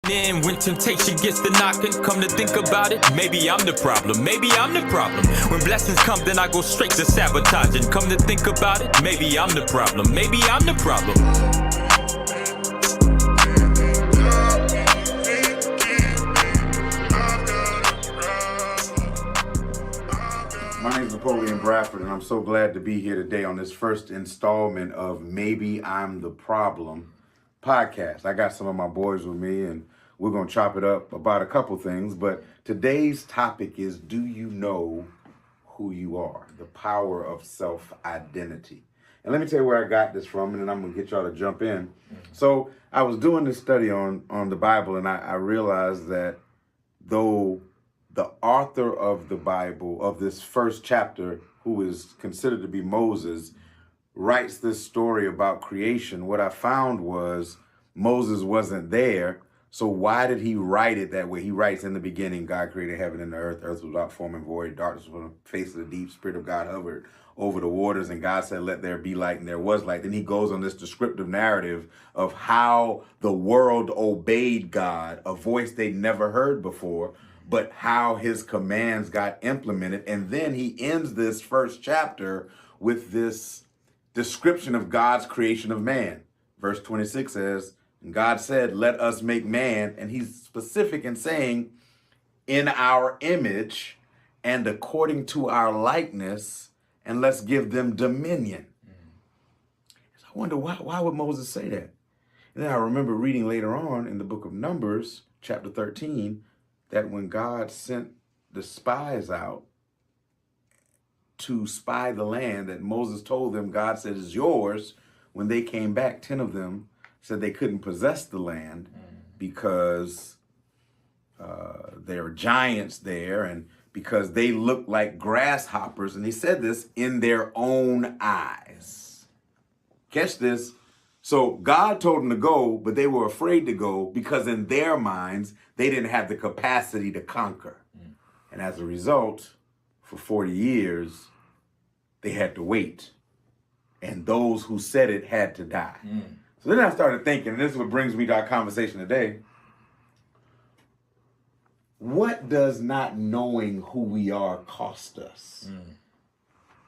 Then when temptation gets to knocking, come to think about it, maybe I'm the problem, maybe I'm the problem. When blessings come, then I go straight to sabotaging. Come to think about it, maybe I'm the problem, maybe I'm the problem. My name is Napoleon Bradford, and I'm so glad to be here today on this first installment of Maybe I'm the Problem podcast. I got some of my boys with me, and we're going to chop it up about a couple things. But today's topic is, do you know who you are? The power of self-identity. And let me tell you where I got this from, and then I'm going to get y'all to jump in. So I was doing this study on the Bible, and I realized that though the author of the Bible, of this first chapter, who is considered to be Moses, writes this story about creation, what I found was Moses wasn't there. So why did he write it that way? He writes, in the beginning, God created heaven and the earth. Earth was without form and void. Darkness was on the face of the deep. Spirit of God hovered over the waters. And God said, let there be light. And there was light. Then he goes on this descriptive narrative of how the world obeyed God, a voice they'd never heard before, but how his commands got implemented. And then he ends this first chapter with this description of God's creation of man. Verse 26 says, God said, let us make man. And he's specific in saying, in our image and according to our likeness, and let's give them dominion. So I wonder, why would Moses say that? And then I remember reading later on in the book of Numbers, chapter 13, that when God sent the spies out to spy the land, that Moses told them, God said, it's yours. When they came back, 10 of them said they couldn't possess the land because there are giants there and because they looked like grasshoppers. And he said this, in their own eyes. Catch this. So God told them to go, but they were afraid to go because in their minds, they didn't have the capacity to conquer. And as a result, for 40 years, they had to wait. And those who said it had to die. So then I started thinking, and this is what brings me to our conversation today. What does not knowing who we are cost us?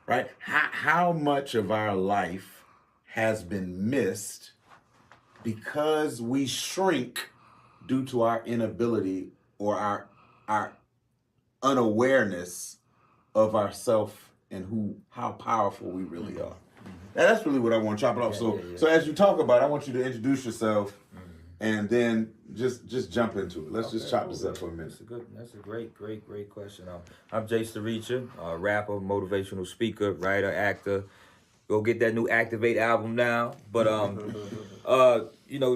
Right? How much of our life has been missed because we shrink due to our inability or our unawareness of ourself and how powerful we really are. Now, that's really what I want to chop it off. So as you talk about it, I want you to introduce yourself and then just jump into it. Let's just chop this up for a minute. That's a great question. I'm Jay Staricha, rapper, motivational speaker, writer, actor. Go get that new Activate album now. But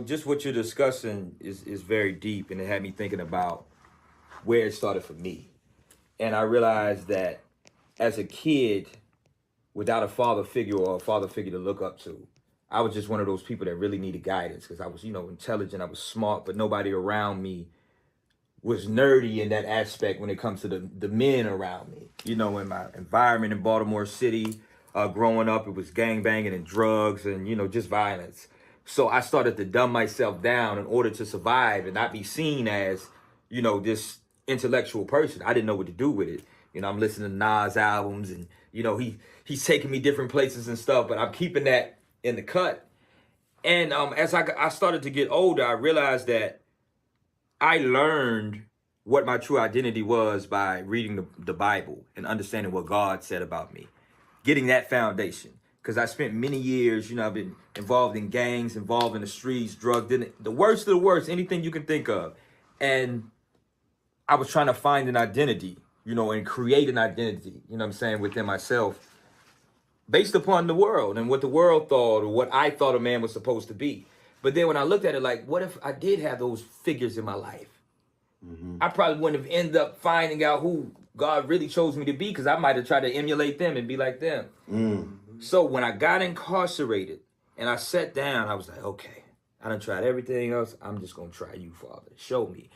just what you're discussing is very deep, and it had me thinking about where it started for me. And I realized that as a kid, without a father figure or a father figure to look up to, I was just one of those people that really needed guidance because I was, intelligent, I was smart, but nobody around me was nerdy in that aspect when it comes to the men around me. In my environment in Baltimore City, growing up, it was gangbanging and drugs and, just violence. So I started to dumb myself down in order to survive and not be seen as, this intellectual person. I didn't know what to do with it. I'm listening to Nas albums and, he's taking me different places and stuff, but I'm keeping that in the cut. And as I started to get older, I realized that I learned what my true identity was by reading the Bible and understanding what God said about me, getting that foundation. Because I spent many years, I've been involved in gangs, involved in the streets, drugged in the worst of the worst, anything you can think of. And I was trying to find an identity, and create an identity, within myself based upon the world and what the world thought or what I thought a man was supposed to be. But then when I looked at it, like, what if I did have those figures in my life? I probably wouldn't have ended up finding out who God really chose me to be because I might have tried to emulate them and be like them. So when I got incarcerated and I sat down, I was like, okay, I done tried everything else. I'm just going to try you, Father. Show me.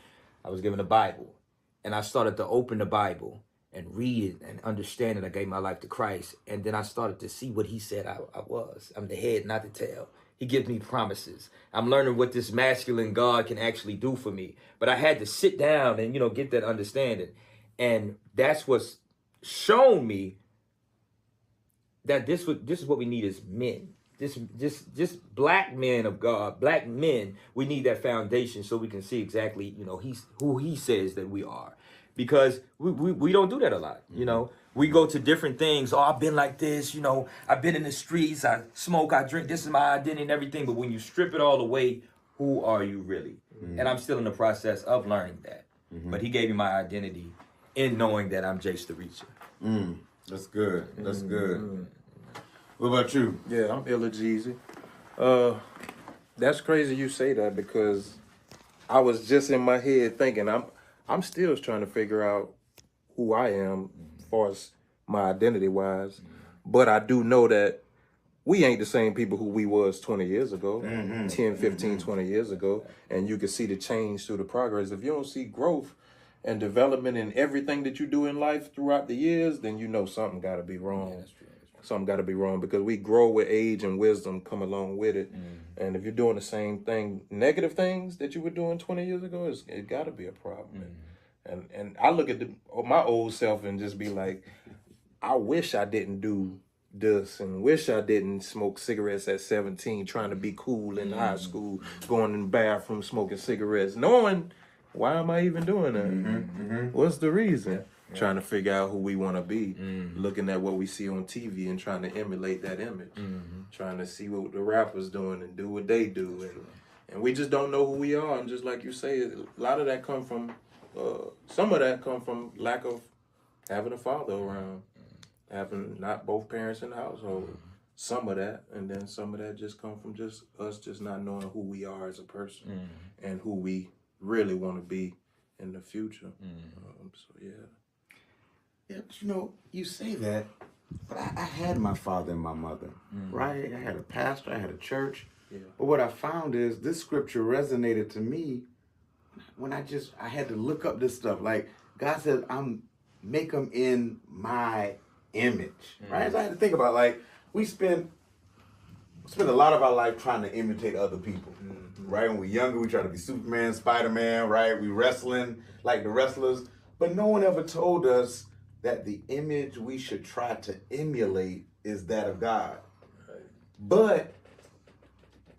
I was given the Bible and I started to open the Bible and read it and understand it. I gave my life to Christ. And then I started to see what he said I was. I'm the head, not the tail. He gives me promises. I'm learning what this masculine God can actually do for me. But I had to sit down and, get that understanding. And that's what's shown me that this is what we need as men. Just black men of God, black men, we need that foundation so we can see exactly, he's who he says that we are. Because we don't do that a lot, We go to different things. Oh, I've been like this, I've been in the streets, I smoke, I drink, this is my identity and everything. But when you strip it all away, who are you really? And I'm still in the process of learning that. But he gave me my identity in knowing that I'm Jace the Reacher. That's good. That's good. What about you? Yeah, I'm Illa Jeezy. That's crazy you say that because I was just in my head thinking I'm still trying to figure out who I am as far as my identity wise. But I do know that we ain't the same people who we was 20 years ago, 10, 15, 20 years ago. And you can see the change through the progress. If you don't see growth and development in everything that you do in life throughout the years, then you know something got to be wrong. That's true. Something got to be wrong because we grow with age and wisdom come along with it. And if you're doing the same thing, negative things that you were doing 20 years ago, it got to be a problem. And I look at my old self and just be like, I wish I didn't do this and wish I didn't smoke cigarettes at 17, trying to be cool in high school, going in the bathroom, smoking cigarettes, knowing why am I even doing that? What's the reason? Trying to figure out who we want to be, looking at what we see on TV and trying to emulate that image, trying to see what the rappers doing and do what they do, and we just don't know who we are. And just like you say, a lot of that come from, some of that come from lack of having a father around, having not both parents in the household. Some of that, and then some of that just come from just us just not knowing who we are as a person and who we really want to be in the future. So yeah. Yeah, but you say that, but I had my father and my mother, right? I had a pastor, I had a church. Yeah. But what I found is this scripture resonated to me when I had to look up this stuff. Like God said, make them in my image, right? So I had to think about, like, we spend a lot of our life trying to imitate other people, right? When we're younger, we try to be Superman, Spider-Man, right? We wrestling like the wrestlers, but no one ever told us that the image we should try to emulate is that of God. Right. But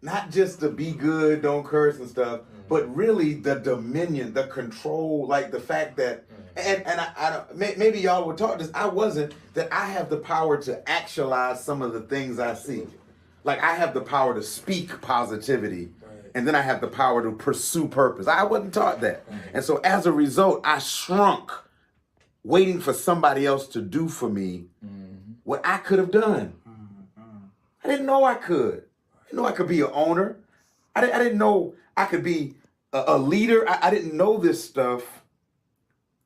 not just to be good, don't curse and stuff, but really the dominion, the control, like the fact that, and I don't, maybe y'all were taught this, I wasn't, that I have the power to actualize some of the things I see. Like I have the power to speak positivity, and then I have the power to pursue purpose. I wasn't taught that. And so as a result, I shrunk waiting for somebody else to do for me what I could have done. I didn't know I could. I didn't know I could be an owner. I didn't know I could be a leader. I didn't know this stuff,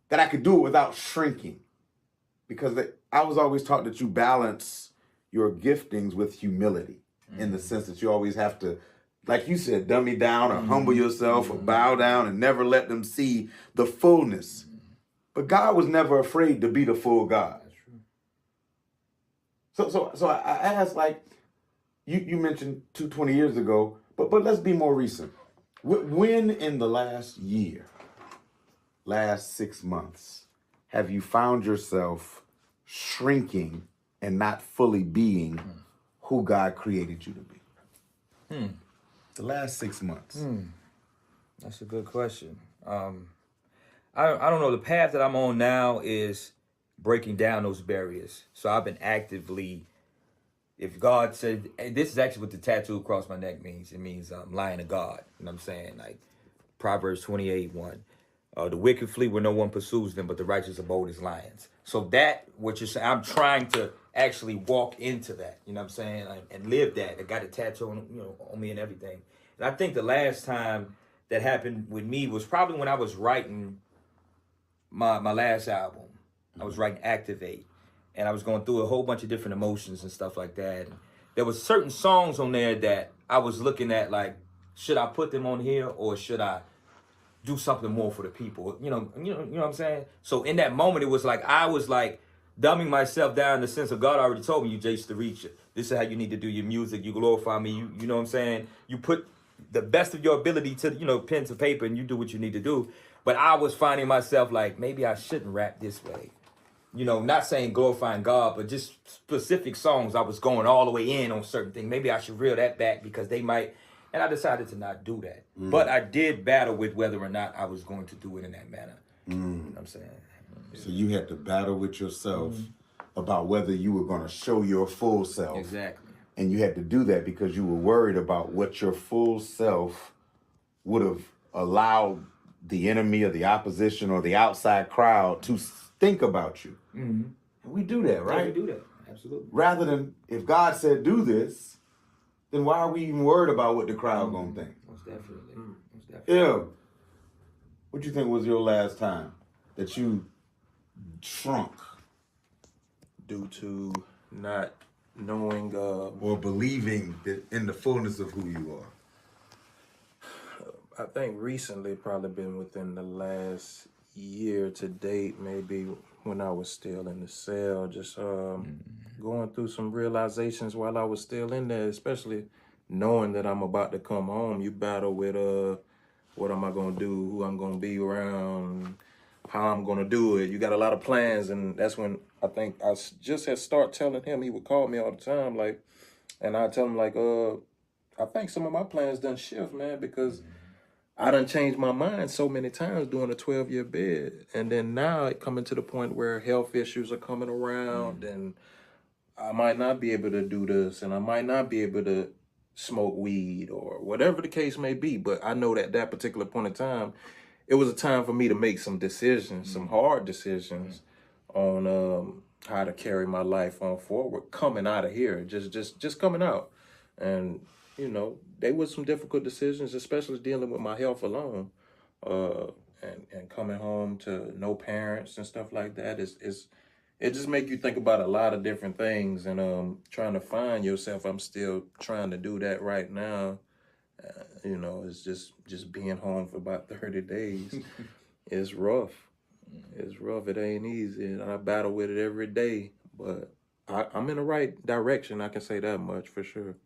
that I could do it without shrinking. Because I was always taught that you balance your giftings with humility, in the sense that you always have to, like you said, dummy down or humble yourself or bow down and never let them see the fullness. But God was never afraid to be the full God. So I asked, like, you mentioned 20 years ago, but let's be more recent. When in the last year, last 6 months, have you found yourself shrinking and not fully being who God created you to be? The last 6 months. That's a good question. I don't know. The path that I'm on now is breaking down those barriers. So I've been actively, if God said, and this is actually what the tattoo across my neck means. It means lying to God. You know what I'm saying? Like Proverbs 28:1. The wicked flee where no one pursues them, but the righteous are bold as lions. So that, what you're saying, I'm trying to actually walk into that. You know what I'm saying? And live that. I got a tattoo on me and everything. And I think the last time that happened with me was probably when I was writing my last album. I was writing Activate, and I was going through a whole bunch of different emotions and stuff like that. And there was certain songs on there that I was looking at, like, should I put them on here or should I do something more for the people? You know what I'm saying? So in that moment, it was like I was like dumbing myself down in the sense of God already told me, you Jace the Reacher. This is how you need to do your music. You glorify me. You know what I'm saying? You put the best of your ability to, pen to paper, and you do what you need to do. But I was finding myself like, maybe I shouldn't rap this way. Not saying glorifying God, but just specific songs. I was going all the way in on certain things. Maybe I should reel that back because they might. And I decided to not do that. But I did battle with whether or not I was going to do it in that manner. You know what I'm saying? So you had to battle with yourself about whether you were going to show your full self. Exactly. And you had to do that because you were worried about what your full self would have allowed the enemy or the opposition or the outside crowd to think about you. And we do that, right? Yeah, we do that. Absolutely. Rather than, if God said do this, then why are we even worried about what the crowd gonna think? Most definitely. Most definitely. Yeah. What you think was your last time that you shrunk Due to not knowing, or believing that in the fullness of who you are? I think recently, probably been within the last year to date, maybe when I was still in the cell, just going through some realizations while I was still in there, especially knowing that I'm about to come home. You battle with what am I gonna do, who I'm gonna be around, how I'm gonna do it. You got a lot of plans, and that's when I think I just had start telling him. He would call me all the time, like, and I tell him like, I think some of my plans done shift, man, because I done changed my mind so many times doing a 12-year bid. And then now it coming to the point where health issues are coming around and I might not be able to do this and I might not be able to smoke weed or whatever the case may be. But I know that that particular point in time, it was a time for me to make some decisions, some hard decisions on how to carry my life on forward, coming out of here, just coming out. And they were some difficult decisions, especially dealing with my health alone, and coming home to no parents and stuff like that. It just make you think about a lot of different things and trying to find yourself. I'm still trying to do that right now. It's just being home for about 30 days. It's rough. It's rough. It ain't easy, and I battle with it every day. But I'm in the right direction. I can say that much for sure.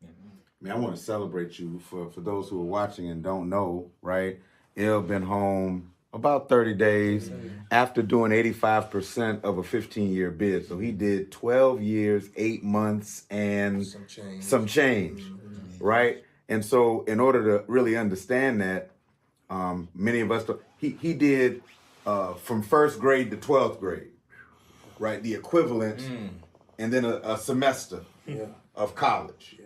Man, I want to celebrate you for those who are watching and don't know, right? Il been home about 30 days after doing 85% of a 15-year bid. So he did 12 years, 8 months, and some change, right? And so in order to really understand that, many of us, he did from first grade to 12th grade, right? The equivalent, and then a semester of college.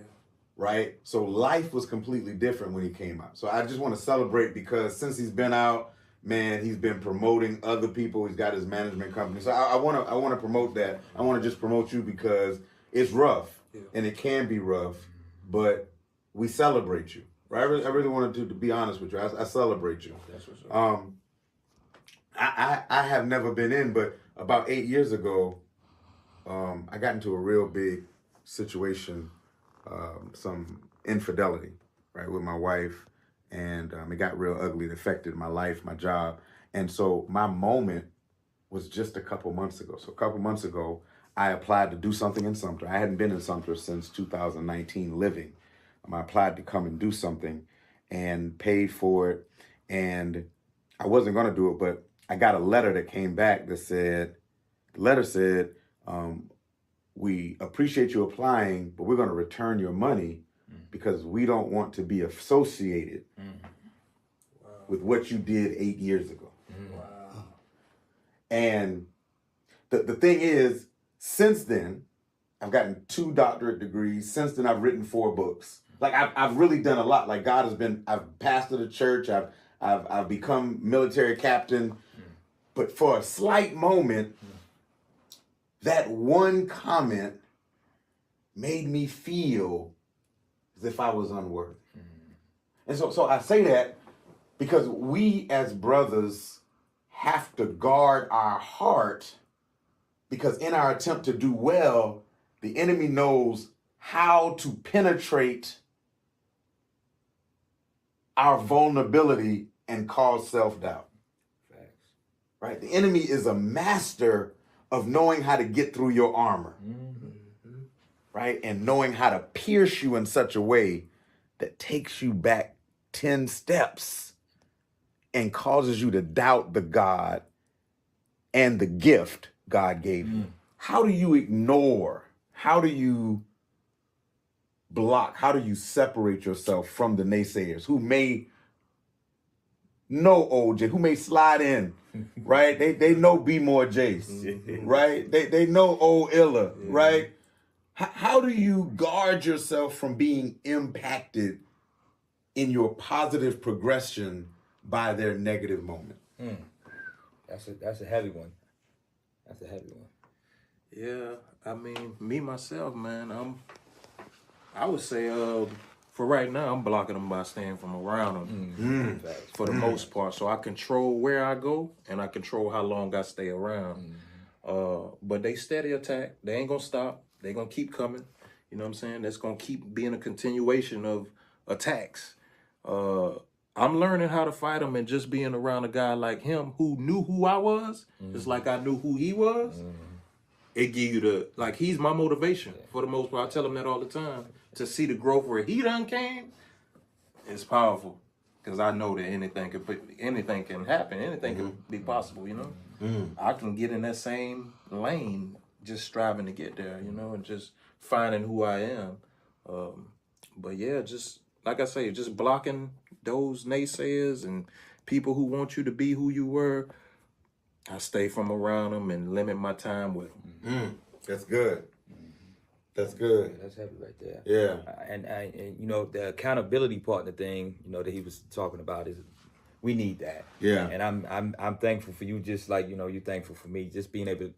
Right? So life was completely different when he came out. So I just want to celebrate because since he's been out, man, he's been promoting other people. He's got his management company. So I want to promote that. I want to just promote you because it's rough and it can be rough, but we celebrate you. Right? I really wanted to be honest with you. I celebrate you. That's what's up. I have never been in, but about 8 years ago, I got into a real big situation. Some infidelity, right, with my wife, and it got real ugly. It affected my life, my job, and so my moment was just a couple months ago. So a couple months ago, I applied to do something in Sumter. I hadn't been in Sumter since 2019 living. I applied to come and do something and paid for it, and I wasn't going to do it, but I got a letter that came back that said, we appreciate you applying, but we're going to return your money because we don't want to be associated with what you did 8 years ago. Wow. And the thing is, since then, I've gotten 2 doctorate degrees. Since then, I've written 4 books. Like I've really done a lot. Like I've pastored a church. I've become military captain. But for a slight moment, that one comment made me feel as if I was unworthy. And so I say that because we as brothers have to guard our heart, because in our attempt to do well, the enemy knows how to penetrate our vulnerability and cause self-doubt. Facts. Right? The enemy is a master of knowing how to get through your armor. right? And knowing how to pierce you in such a way that takes you back 10 steps and causes you to doubt the God and the gift God gave you. How do you ignore? How do you block? How do you separate yourself from the naysayers who may know OJ, who may slide in, right? They know Be More Jace, right? They know old Illa, right? How do you guard yourself from being impacted in your positive progression by their negative moment? That's a heavy one. That's a heavy one. Yeah, I mean, me myself, man, I would say for right now, I'm blocking them by staying from around them for the most part. So I control where I go and I control how long I stay around. But they steady attack. They ain't gonna stop. They gonna keep coming. You know what I'm saying? That's gonna keep being a continuation of attacks. I'm learning how to fight them, and just being around a guy like him who knew who I was, just like I knew who he was. It give you he's my motivation for the most part. I tell him that all the time. To see the growth where he done came, it's powerful. Because I know that anything can happen. Anything can be possible, you know? I can get in that same lane, just striving to get there, you know, and just finding who I am. But yeah, just, like I say, just blocking those naysayers and people who want you to be who you were. I stay from around them and limit my time with them. That's good. That's good. That's heavy right there. Yeah. And you know, the accountability partner thing, you know, that he was talking about is we need that. Yeah. And I'm thankful for you, just like, you know, you're thankful for me, just being able to,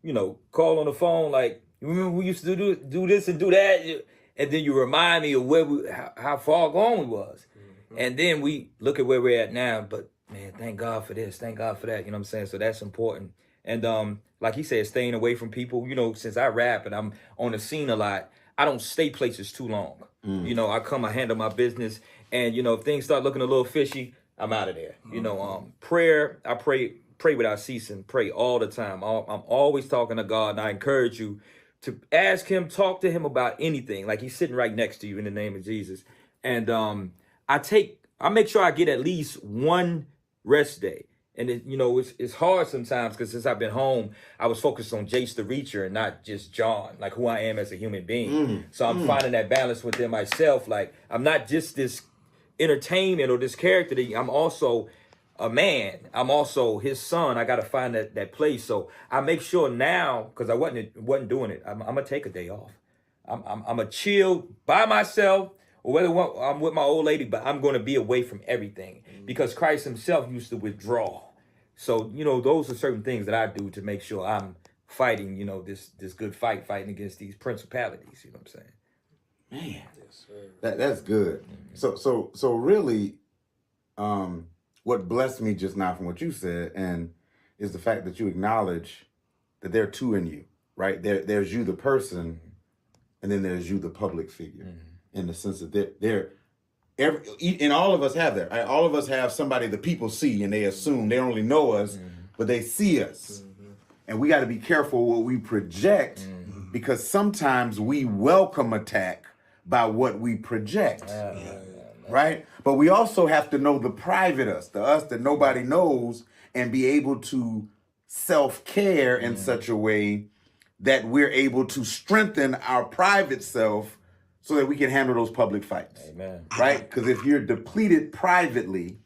you know, call on the phone like, you remember we used to do this and do that, and then you remind me of how far gone we was. And then we look at where we're at now, but man, thank God for this, thank God for that, you know what I'm saying? So that's important. And like he said, staying away from people, you know, since I rap and I'm on the scene a lot, I don't stay places too long. You know, I handle my business, and, you know, if things start looking a little fishy, I'm out of there. You know, prayer, I pray without ceasing, pray all the time. I'm always talking to God, and I encourage you to ask him, talk to him about anything. Like, he's sitting right next to you in the name of Jesus. And I make sure I get at least one rest day. And you know, it's hard sometimes, because since I've been home, I was focused on Jace the Reacher and not just John, like who I am as a human being. So I'm finding that balance within myself. Like, I'm not just this entertainment or this character. I'm also a man. I'm also his son. I got to find that place. So I make sure now, because I wasn't doing it, I'm gonna take a day off. I'm gonna chill by myself, or whether I'm with my old lady, but I'm going to be away from everything, because Christ himself used to withdraw. So, you know, those are certain things that I do to make sure I'm fighting, you know, this good fighting against these principalities. You know what I'm saying? Man, yes, sir. That's good. So really, what blessed me just now from what you said, and is the fact that you acknowledge that there are two in you, right? There's you, the person, and then there's you, the public figure. In the sense that and all of us have that. Right? All of us have somebody the people see, and they assume they only know us, but they see us. And we got to be careful what we project, because sometimes we welcome attack by what we project, right? But we also have to know the private us, the us that nobody knows, and be able to self-care in such a way that we're able to strengthen our private self, so that we can handle those public fights. Amen. Right? Because if you're depleted privately,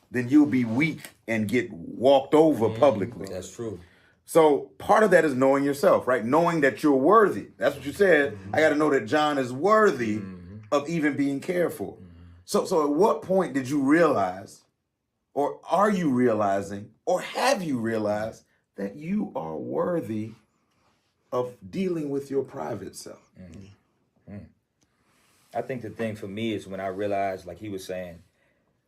then you'll be weak and get walked over publicly. That's true. So part of that is knowing yourself, right? Knowing that you're worthy. That's what you said. I got to know that John is worthy of even being cared for. So at what point did you realize, or are you realizing, or have you realized that you are worthy of dealing with your private self? I think the thing for me is when I realized, like he was saying,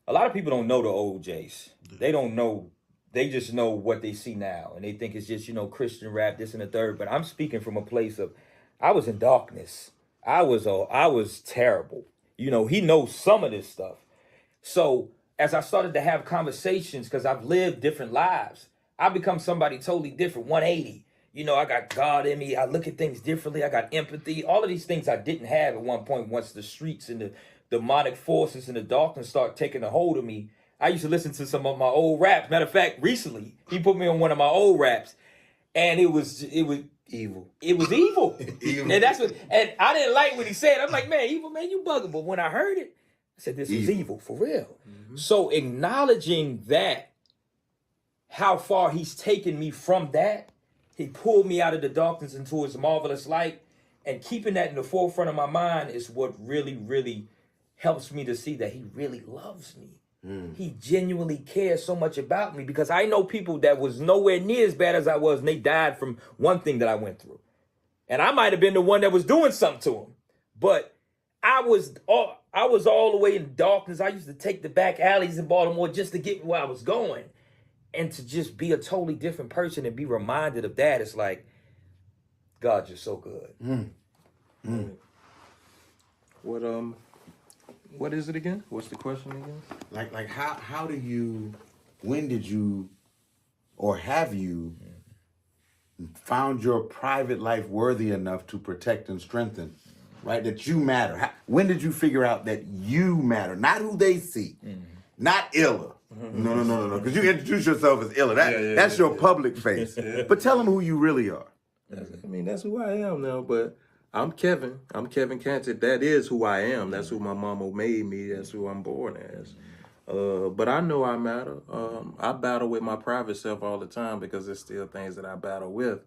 a lot of people don't know the old Jace. They don't know. They just know what they see now. And they think it's just, you know, Christian rap, this and the third. But I'm speaking from a place of, I was in darkness. I was terrible. You know, he knows some of this stuff. So as I started to have conversations, because I've lived different lives, I become somebody totally different, 180. you know, I got God in me. I look at things differently. I got empathy. All of these things I didn't have at one point once the streets and the demonic forces and the darkness start taking a hold of me. I used to listen to some of my old raps. Matter of fact, recently, he put me on one of my old raps, and it was Evil. It was evil. Evil. And and I didn't like what he said. I'm like, man, evil, man, you bugging. But when I heard it, I said, this is evil for real. So acknowledging that, how far he's taken me from that, he pulled me out of the darkness into his marvelous light, and keeping that in the forefront of my mind is what really, really helps me to see that he really loves me. He genuinely cares so much about me, because I know people that was nowhere near as bad as I was, and they died from one thing that I went through. And I might have been the one that was doing something to them. But I was all the way in darkness. I used to take the back alleys in Baltimore just to get where I was going. And to just be a totally different person and be reminded of that, it's like, God, you're so good. What is it again? What's the question again? Like how do you, when did you, or have you found your private life worthy enough to protect and strengthen, right? That you matter. When did you figure out that you matter? Not who they see, not Illa. No. Because you introduce yourself as Illa. That's your public face. But tell them who you really are. I mean, that's who I am now, but I'm Kevin. I'm Kevin Cantor. That is who I am. That's who my mama made me. That's who I'm born as. But I know I matter. I battle with my private self all the time because there's still things that I battle with.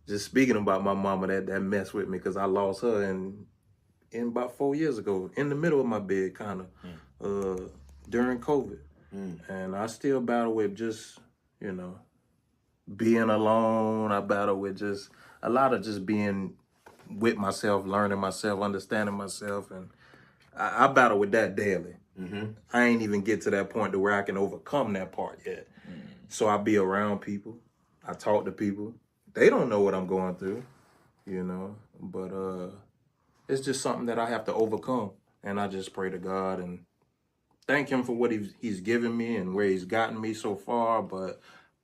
Just speaking about my mama, that messed with me because I lost her in about 4 years ago, in the middle of my bed, kind of, during COVID. And I still battle with just, you know, being alone. I battle with just a lot of just being with myself, learning myself, understanding myself, and I battle with that daily. I ain't even get to that point to where I can overcome that part yet. So I be around people, I talk to people. They don't know what I'm going through, you know, but it's just something that I have to overcome, and I just pray to God and thank him for what he's given me and where he's gotten me so far, but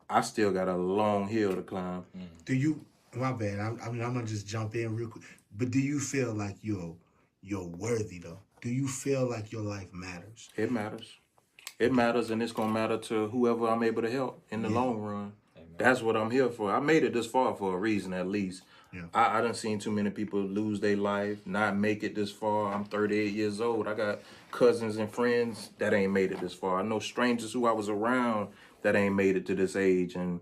I still got a long hill to climb. Do you? My bad. I'm gonna just jump in real quick. But do you feel like you're worthy though? Do you feel like your life matters? It matters. It matters, and it's gonna matter to whoever I'm able to help in the long run. Amen. That's what I'm here for. I made it this far for a reason, at least. Yeah. I done seen too many people lose their life, not make it this far. I'm 38 years old. I got cousins and friends that ain't made it this far. I know strangers who I was around that ain't made it to this age, and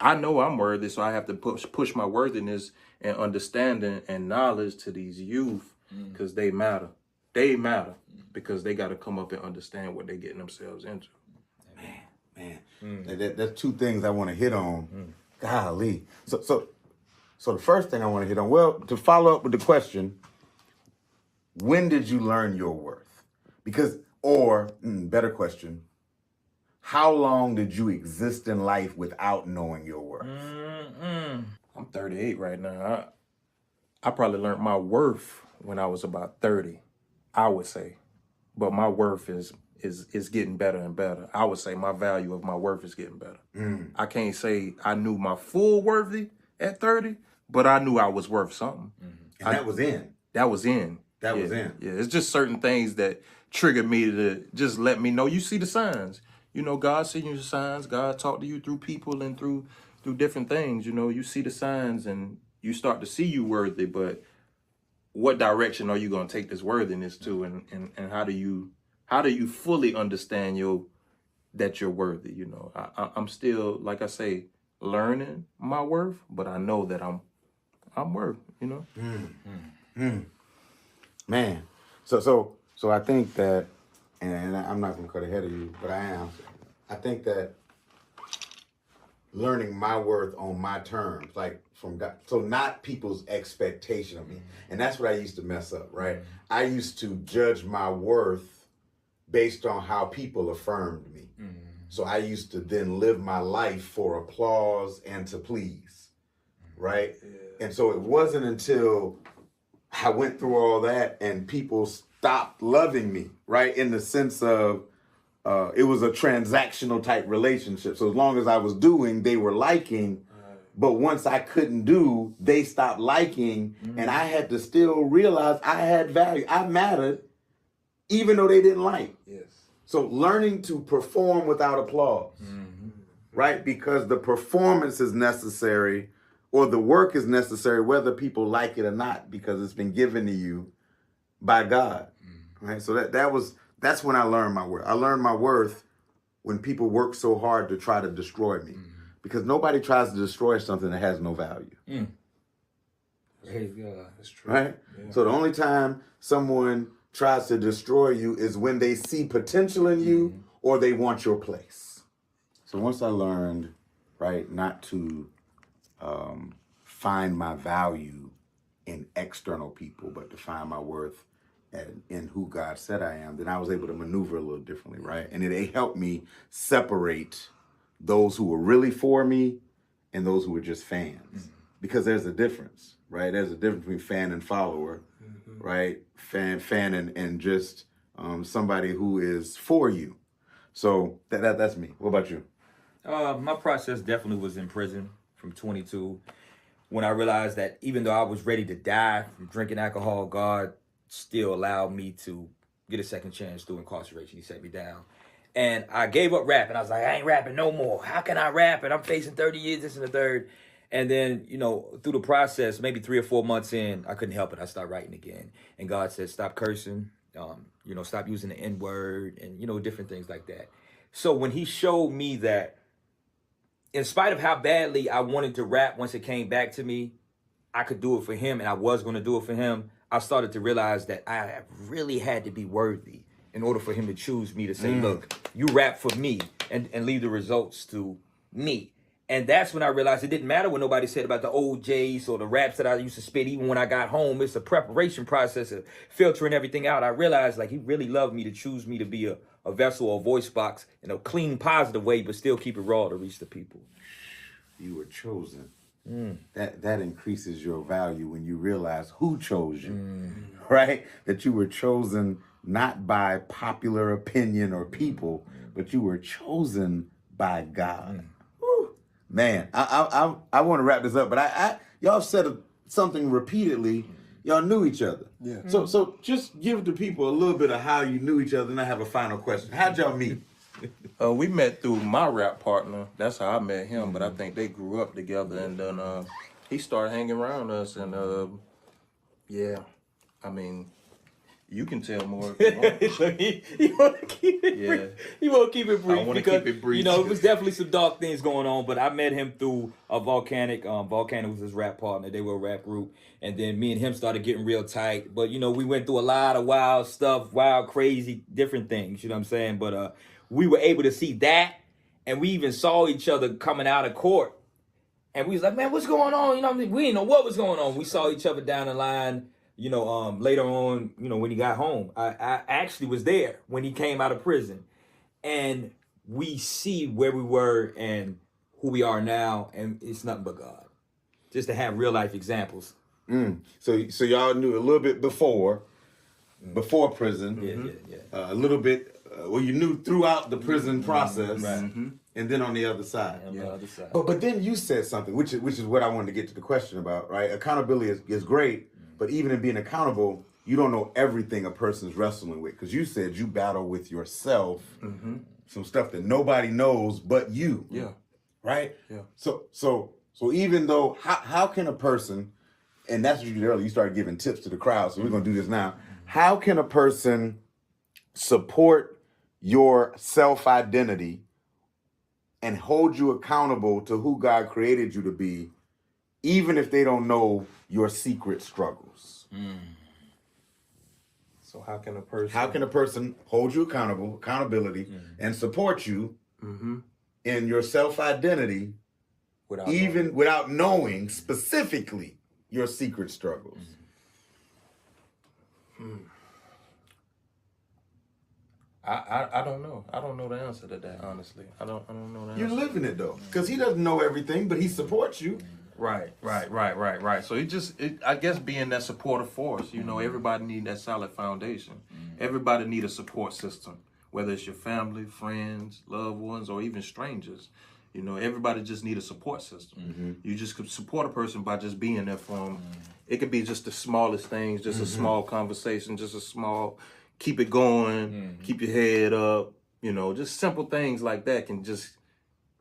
I know I'm worthy, so I have to push my worthiness and understanding and knowledge to these youth, because they matter. They matter because they got to come up and understand what they're getting themselves into. Man. That's two things I want to hit on. Golly. So the first thing I want to hit on, well, to follow up with the question, when did you learn your worth? Because, or better question, how long did you exist in life without knowing your worth? I'm 38 right now. I probably learned my worth when I was about 30, I would say. But my worth is getting better and better. I would say my value of my worth is getting better. I can't say I knew my full worthy at 30, but I knew I was worth something. And that was in. That was in. That was in. Yeah, it's just certain things that triggered me to just let me know. You see the signs. You know, God sees you the signs. God talk to you through people and through different things. You know, you see the signs and you start to see you worthy, but what direction are you going to take this worthiness to, and how do you fully understand that you're worthy? You know, I'm still, like I say, learning my worth, but I know that I'm worth, you know. Man, so I think that, and I'm not gonna cut ahead of you, but I am. I think that learning my worth on my terms, like from God, so not people's expectation of me, and that's what I used to mess up, right? I used to judge my worth based on how people affirmed me. So I used to then live my life for applause and to please, right? And so it wasn't until I went through all that and people stopped loving me, right? In the sense of it was a transactional type relationship. So as long as I was doing, they were liking, But once I couldn't do, they stopped liking, and I had to still realize I had value. I mattered, even though they didn't like. Yes. So learning to perform without applause, right? Because the performance is necessary, or the work is necessary, whether people like it or not, because it's been given to you by God, right? So that's when I learned my worth. I learned my worth when people work so hard to try to destroy me, because nobody tries to destroy something that has no value. Praise God. That's true. Right? Yeah. So the only time someone tries to destroy you is when they see potential in you or they want your place. So once I learned, right, not to find my value in external people, but to find my worth in who God said I am, then I was able to maneuver a little differently, right? And it helped me separate those who were really for me and those who were just fans. Because there's a difference, right? There's a difference between fan and follower, right? Fan and just somebody who is for you. So that's me. What about you? My process definitely was in prison from 22, when I realized that even though I was ready to die from drinking alcohol, God still allowed me to get a second chance through incarceration. He set me down. And I gave up rapping. I was like, I ain't rapping no more. How can I rap? And I'm facing 30 years, this and the third. And then, through the process, maybe 3 or 4 months in, I couldn't help it. I started writing again. And God said, stop cursing, stop using the N-word and, different things like that. So when he showed me that, in spite of how badly I wanted to rap, once it came back to me, I could do it for him, and I was going to do it for him. I started to realize that I really had to be worthy in order for him to choose me to say, look, you rap for me and leave the results to me. And that's when I realized it didn't matter what nobody said about the OJs or the raps that I used to spit. Even when I got home, it's a preparation process of filtering everything out. I realized like he really loved me to choose me to be a vessel or a voice box in a clean, positive way, but still keep it raw to reach the people. You were chosen. That increases your value when you realize who chose you, right? That you were chosen not by popular opinion or people, but you were chosen by God. Whew. Man, I want to wrap this up, but y'all said something repeatedly. Y'all knew each other. Yeah. So just give the people a little bit of how you knew each other, and I have a final question. How'd y'all meet? We met through my rap partner. That's how I met him. But I think they grew up together, and then he started hanging around us. And yeah, I mean, you can tell more if you want. You want to keep it brief. You want to keep it brief. I wanna because, keep it brief. it was definitely some dark things going on. But I met him through a Volcanic. Volcanic was his rap partner. They were a rap group. And then me and him started getting real tight. But, we went through a lot of wild stuff, wild, crazy, different things. You know what I'm saying? But we were able to see that. And we even saw each other coming out of court. And we was like, man, what's going on? We didn't know what was going on. We saw each other down the line, later on, when he got home. I actually was there when he came out of prison. And we see where we were and who we are now. And it's nothing but God. Just to have real life examples. So y'all knew a little bit before prison. Yeah. A little bit. You knew throughout the prison process, and then on the other side. On the other side. But then you said something, which is what I wanted to get to the question about, right? Accountability is great, but even in being accountable, you don't know everything a person's wrestling with, because you said you battle with yourself, some stuff that nobody knows but you. Yeah. Right. Yeah. So even though how can a person, and that's what you did earlier, you started giving tips to the crowd, so we're gonna do this now. How can a person support your self-identity and hold you accountable to who God created you to be, even if they don't know your secret struggles? So how can a person hold you accountability, and support you in your self-identity, without knowing specifically your secret struggles? I don't know. I don't know the answer to that, honestly. I don't know the answer. You're living it though, because he doesn't know everything, but he supports you. Right. So I guess being that supportive force, everybody need that solid foundation. Everybody need a support system, whether it's your family, friends, loved ones, or even strangers. You know, everybody just need a support system. You just could support a person by just being there for them. It could be just the smallest things, just a small conversation, just a small, keep it going, keep your head up. You know, just simple things like that can just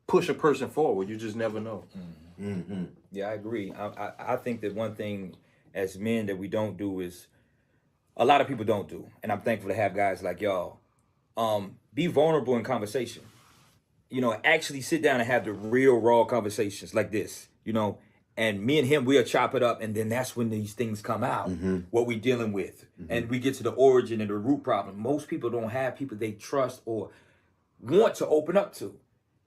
push a person forward. You just never know. Yeah, I agree. I think that one thing as men that we don't do is, a lot of people don't do, and I'm thankful to have guys like y'all. Be vulnerable in conversation. You know, actually sit down and have the real raw conversations like this, you know, and me and him, we'll chop it up, and then that's when these things come out, what we're dealing with. And we get to the origin and the root problem. Most people don't have people they trust or want to open up to.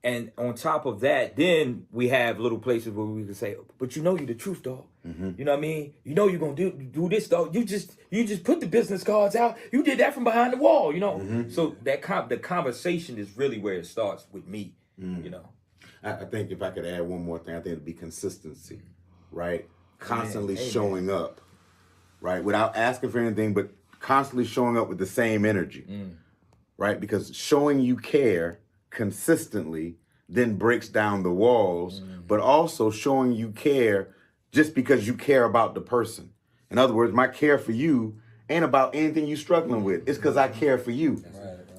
And on top of that, then we have little places where we can say, but you know you're the truth, dog. You know what I mean? You know you're gonna do this, dog. You just put the business cards out. You did that from behind the wall, you know? So that the conversation is really where it starts with me, you know. I think if I could add one more thing, I think it'd be consistency, right? Constantly showing up, right? Without asking for anything, but constantly showing up with the same energy, right? Because showing you care consistently then breaks down the walls, but also showing you care just because you care about the person. In other words, my care for you ain't about anything you struggling with. It's because I care for you.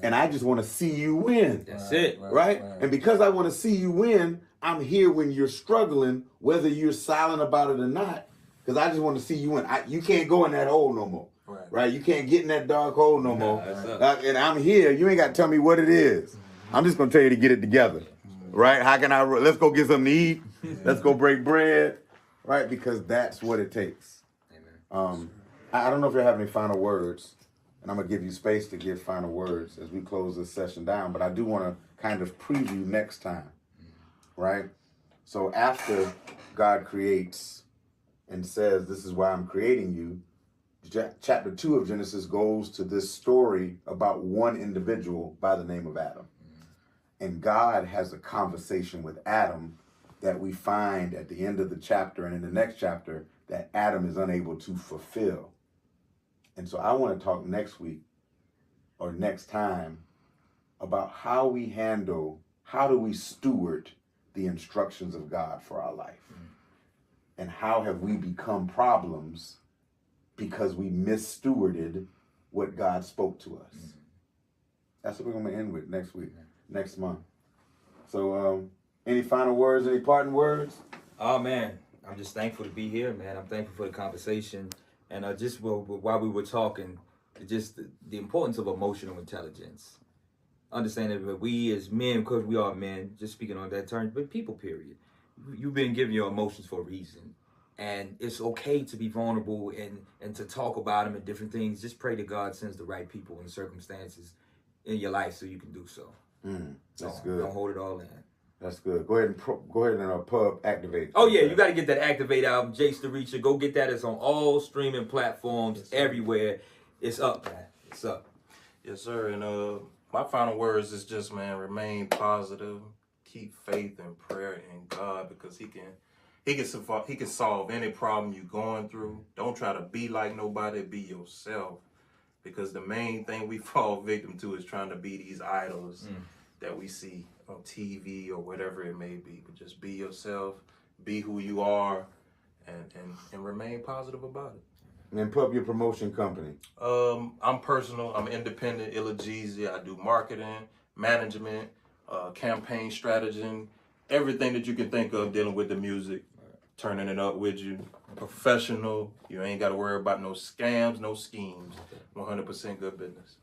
And I just want to see you win. That's it. Right? And because I want to see you win, I'm here when you're struggling, whether you're silent about it or not, because I just want to see you win. You can't go in that hole no more. Right? You can't get in that dark hole no more. And I'm here. You ain't got to tell me what it is. I'm just going to tell you to get it together. Right? How can let's go get something to eat. Let's go break bread. Right? Because that's what it takes. I don't know if you have any final words, and I'm going to give you space to give final words as we close this session down, but I do want to kind of preview next time. Right? So after God creates and says, this is why I'm creating you, chapter 2 of Genesis goes to this story about one individual by the name of Adam. And God has a conversation with Adam that we find at the end of the chapter and in the next chapter that Adam is unable to fulfill. And so I want to talk next week or next time about how do we steward the instructions of God for our life? And how have we become problems because we misstewarded what God spoke to us? That's what we're going to end with next week, next month. So any final words, any parting words? Oh, man, I'm just thankful to be here, man. I'm thankful for the conversation. And just while we were talking, just the importance of emotional intelligence. Understanding that we as men, because we are men, just speaking on that term, but people, period. You've been given your emotions for a reason. And it's okay to be vulnerable and to talk about them and different things. Just pray that God sends the right people and circumstances in your life so you can do so. That's good. Don't hold it all in. That's good. Go ahead and pub activate. Oh yeah, you got to get that Activate album, Jace the Reacher. Go get that. It's on all streaming platforms, everywhere. It's up, man. It's up. Yes, sir. And my final words is just, man, remain positive, keep faith and prayer in God, because He can solve any problem you're going through. Don't try to be like nobody. Be yourself, because the main thing we fall victim to is trying to be these idols that we see on TV or whatever it may be. But just be yourself, be who you are, and remain positive about it. And then pub your promotion company. I'm personal. I'm independent. Ilajeezy. I do marketing, management, campaign strategy, everything that you can think of dealing with the music, turning it up with you. Professional. You ain't got to worry about no scams, no schemes. 100% good business.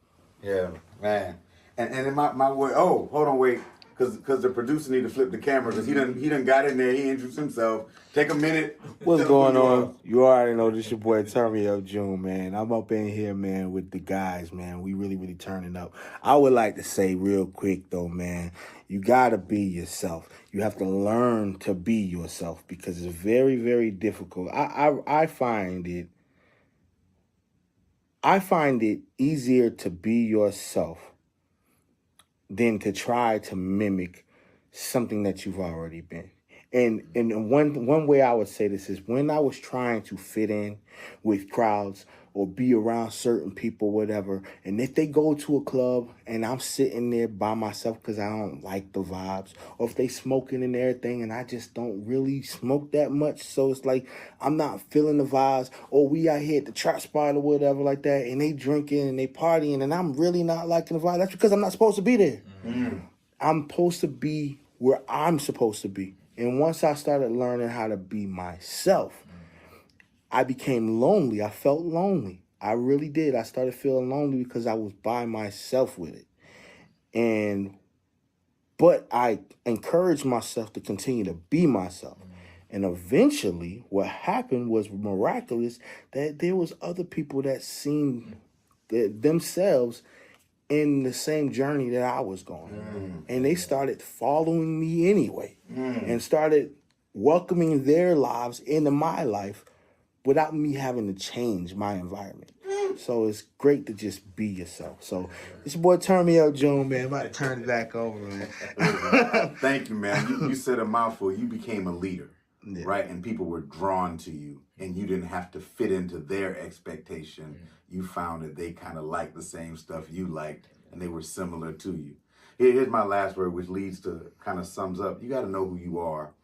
Yeah, man. And in my way. Oh, hold on, wait. Because the producer need to flip the camera because he done got in there. He introduced himself. Take a minute. What's going on? You already know this your boy Terry L. June, man. I'm up in here, man, with the guys, man. We really, really turning up. I would like to say real quick, though, man, you got to be yourself. You have to learn to be yourself because it's very, very difficult. I find it easier to be yourself than to try to mimic something that you've already been. And one way I would say this is when I was trying to fit in with crowds or be around certain people, whatever, and if they go to a club and I'm sitting there by myself because I don't like the vibes, or if they smoking and everything and I just don't really smoke that much, so it's like I'm not feeling the vibes, or we out here at the trap spot or whatever like that, and they drinking and they partying and I'm really not liking the vibe, that's because I'm not supposed to be there. I'm supposed to be where I'm supposed to be. And once I started learning how to be myself, I became lonely. I felt lonely. I really did. I started feeling lonely because I was by myself with it. But I encouraged myself to continue to be myself. And eventually what happened was miraculous, that there was other people that seen themselves in the same journey that I was going. And they started following me anyway and started welcoming their lives into my life without me having to change my environment. So it's great to just be yourself. So this boy Turn Me Up June, man. I'm about to turn it back over, man. Thank you, man. You said a mouthful. You became a leader, Yeah. right? And people were drawn to you, and you didn't have to fit into their expectation. You found that they kind of liked the same stuff you liked, and they were similar to you. Here's my last word, which leads to kind of sums up. You got to know who you are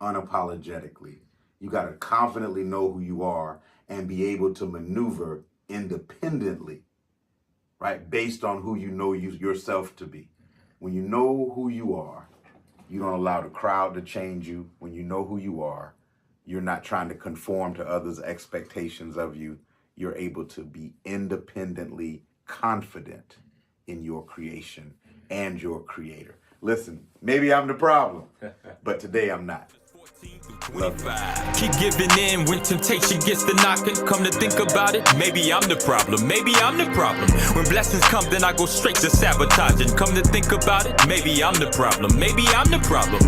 unapologetically. You got to confidently know who you are and be able to maneuver independently, right? Based on who you know yourself to be. When you know who you are, you don't allow the crowd to change you. When you know who you are, you're not trying to conform to others' expectations of you. You're able to be independently confident in your creation and your creator. Listen, maybe I'm the problem, but today I'm not. 25. Keep giving in when temptation gets to knocking. Come to think about it, maybe I'm the problem. Maybe I'm the problem. When blessings come, then I go straight to sabotaging. Come to think about it, maybe I'm the problem. Maybe I'm the problem.